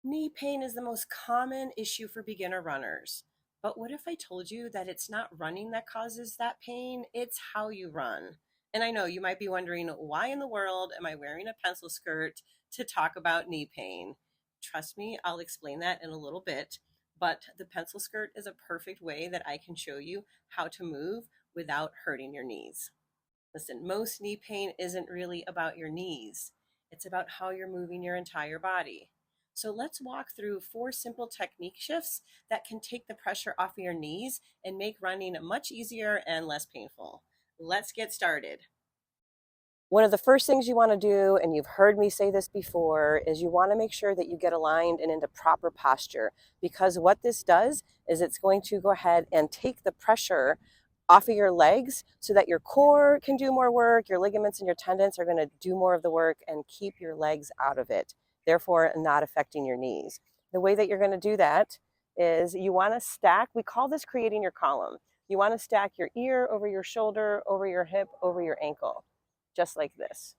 Knee pain is the most common issue for beginner runners. But what if I told you that it's not running that causes that pain, it's how you run? And I know you might be wondering, why in the world am I wearing a pencil skirt to talk about knee pain? Trust me, I'll explain that in a little bit. But the pencil skirt is a perfect way that I can show you how to move without hurting your knees. Listen, most knee pain isn't really about your knees. It's about how you're moving your entire body. So let's walk through 4 simple technique shifts that can take the pressure off of your knees and make running much easier and less painful. Let's get started. One of the first things you want to do, and you've heard me say this before, is you want to make sure that you get aligned and into proper posture, because what this does is it's going to go ahead and take the pressure off of your legs so that your core can do more work, your ligaments and your tendons are going to do more of the work and keep your legs out of it, therefore not affecting your knees. The way that you're going to do that is you want to stack, we call this creating your column. You want to stack your ear over your shoulder, over your hip, over your ankle, just like this.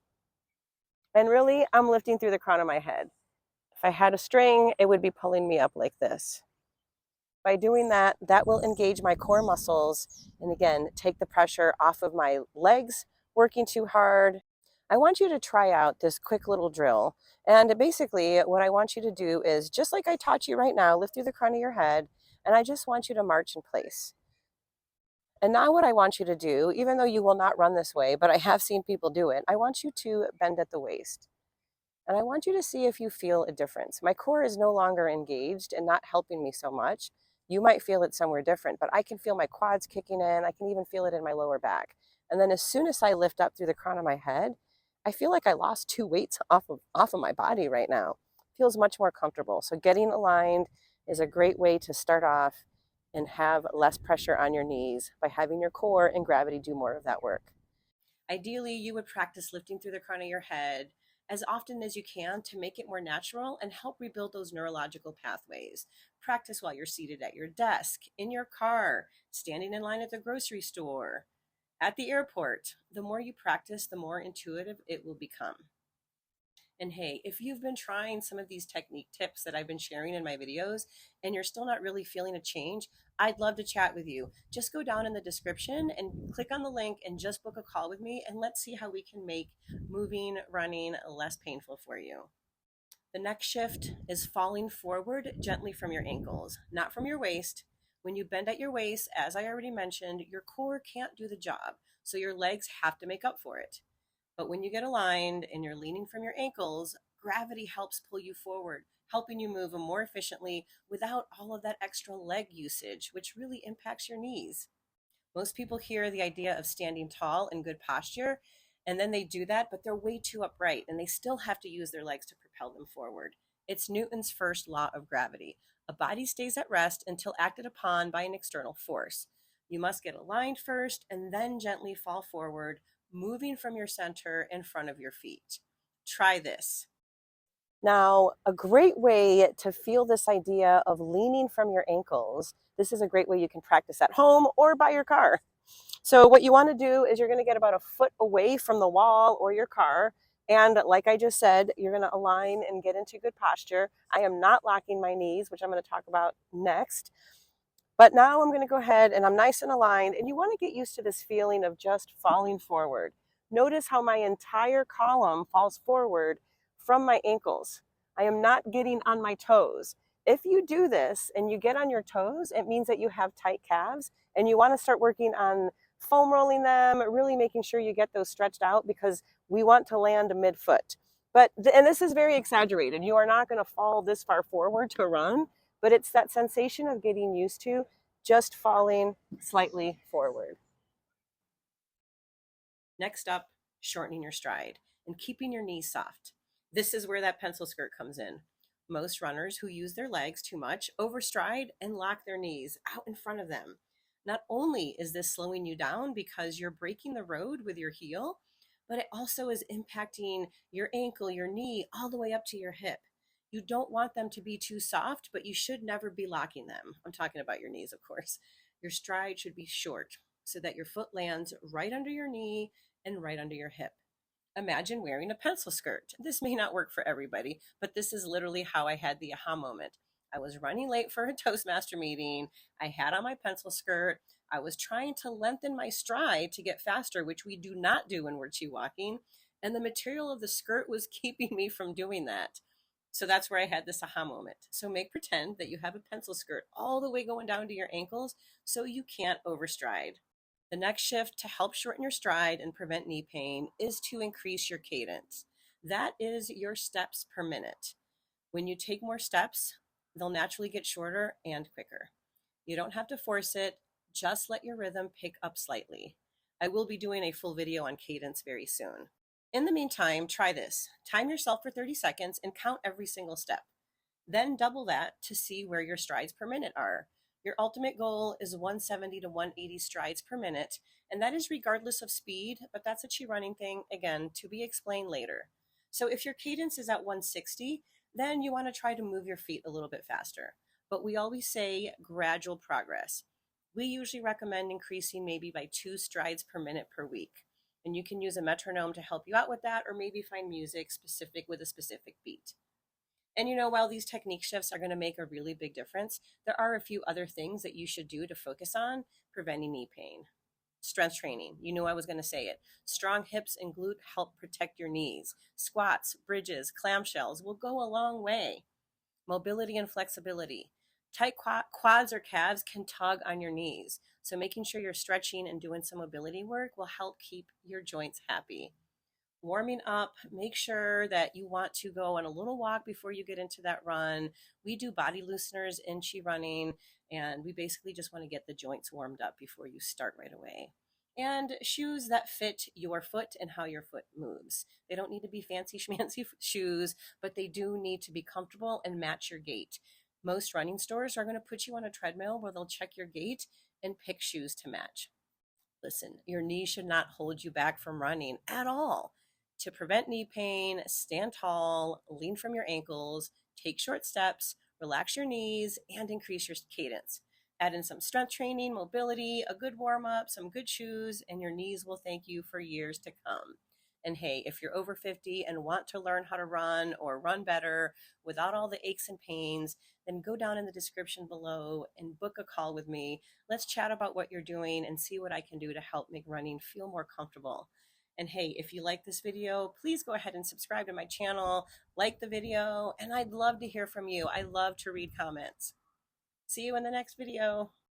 And really, I'm lifting through the crown of my head. If I had a string, it would be pulling me up like this. By doing that, that will engage my core muscles and again, take the pressure off of my legs working too hard. I want you to try out this quick little drill. And basically what I want you to do is, just like I taught you right now, lift through the crown of your head, and I just want you to march in place. And now what I want you to do, even though you will not run this way, but I have seen people do it, I want you to bend at the waist. And I want you to see if you feel a difference. My core is no longer engaged and not helping me so much. You might feel it somewhere different, but I can feel my quads kicking in. I can even feel it in my lower back. And then as soon as I lift up through the crown of my head, I feel like I lost 2 weights off of my body right now. Feels much more comfortable. So getting aligned is a great way to start off and have less pressure on your knees by having your core and gravity do more of that work. Ideally, you would practice lifting through the crown of your head as often as you can to make it more natural and help rebuild those neurological pathways. Practice while you're seated at your desk, in your car, standing in line at the grocery store, at the airport. The more you practice, the more intuitive it will become. And hey, if you've been trying some of these technique tips that I've been sharing in my videos and you're still not really feeling a change, I'd love to chat with you. Just go down in the description and click on the link and just book a call with me, and let's see how we can make moving, running less painful for you. The next shift is falling forward gently from your ankles, not from your waist. When you bend at your waist, as I already mentioned, your core can't do the job, so your legs have to make up for it. But when you get aligned and you're leaning from your ankles, gravity helps pull you forward, helping you move more efficiently without all of that extra leg usage, which really impacts your knees. Most people hear the idea of standing tall in good posture, and then they do that, but they're way too upright and they still have to use their legs to propel them forward. It's Newton's first law of gravity. A body stays at rest until acted upon by an external force. You must get aligned first and then gently fall forward, moving from your center in front of your feet. Try this. Now, a great way to feel this idea of leaning from your ankles, this is a great way you can practice at home or by your car. So what you want to do is you're going to get about a foot away from the wall or your car. And like I just said, you're going to align and get into good posture. I am not locking my knees, which I'm going to talk about next. But now I'm going to go ahead and I'm nice and aligned. And you want to get used to this feeling of just falling forward. Notice how my entire column falls forward from my ankles. I am not getting on my toes. If you do this and you get on your toes, it means that you have tight calves and you want to start working on foam rolling them, really making sure you get those stretched out, because we want to land midfoot. And this is very exaggerated. You are not going to fall this far forward to run, but it's that sensation of getting used to just falling slightly forward. Next up, shortening your stride and keeping your knees soft. This is where that pencil skirt comes in. Most runners who use their legs too much overstride and lock their knees out in front of them. Not only is this slowing you down because you're breaking the road with your heel, but it also is impacting your ankle, your knee, all the way up to your hip. You don't want them to be too soft, but you should never be locking them. I'm talking about your knees, of course. Your stride should be short so that your foot lands right under your knee and right under your hip. Imagine wearing a pencil skirt. This may not work for everybody, but this is literally how I had the aha moment. I was running late for a Toastmaster meeting. I had on my pencil skirt. I was trying to lengthen my stride to get faster, which we do not do when we're chi walking. And the material of the skirt was keeping me from doing that. So that's where I had this aha moment. So make pretend that you have a pencil skirt all the way going down to your ankles so you can't overstride. The next shift to help shorten your stride and prevent knee pain is to increase your cadence. That is your steps per minute. When you take more steps, they'll naturally get shorter and quicker. You don't have to force it, just let your rhythm pick up slightly. I will be doing a full video on cadence very soon. In the meantime, try this. Time yourself for 30 seconds and count every single step. Then double that to see where your strides per minute are. Your ultimate goal is 170 to 180 strides per minute, and that is regardless of speed, but that's a chi running thing, again, to be explained later. So if your cadence is at 160, then you want to try to move your feet a little bit faster. But we always say gradual progress. We usually recommend increasing maybe by 2 strides per minute per week. And you can use a metronome to help you out with that, or maybe find music specific with a specific beat. And while these technique shifts are going to make a really big difference, there are a few other things that you should do to focus on preventing knee pain. Strength training. You knew I was going to say it. Strong hips and glute help protect your knees. Squats, bridges, clamshells will go a long way. Mobility and flexibility. Tight quads or calves can tug on your knees. So making sure you're stretching and doing some mobility work will help keep your joints happy. Warming up, make sure that you want to go on a little walk before you get into that run. We do body looseners in chi running, and we basically just want to get the joints warmed up before you start right away. And shoes that fit your foot and how your foot moves. They don't need to be fancy schmancy shoes, but they do need to be comfortable and match your gait. Most running stores are going to put you on a treadmill where they'll check your gait and pick shoes to match. Listen, your knee should not hold you back from running at all. To prevent knee pain, stand tall, lean from your ankles, take short steps, relax your knees, and increase your cadence. Add in some strength training, mobility, a good warm-up, some good shoes, and your knees will thank you for years to come. And hey, if you're over 50 and want to learn how to run or run better without all the aches and pains, then go down in the description below and book a call with me. Let's chat about what you're doing and see what I can do to help make running feel more comfortable. And hey, if you like this video, please go ahead and subscribe to my channel, like the video, and I'd love to hear from you. I love to read comments. See you in the next video.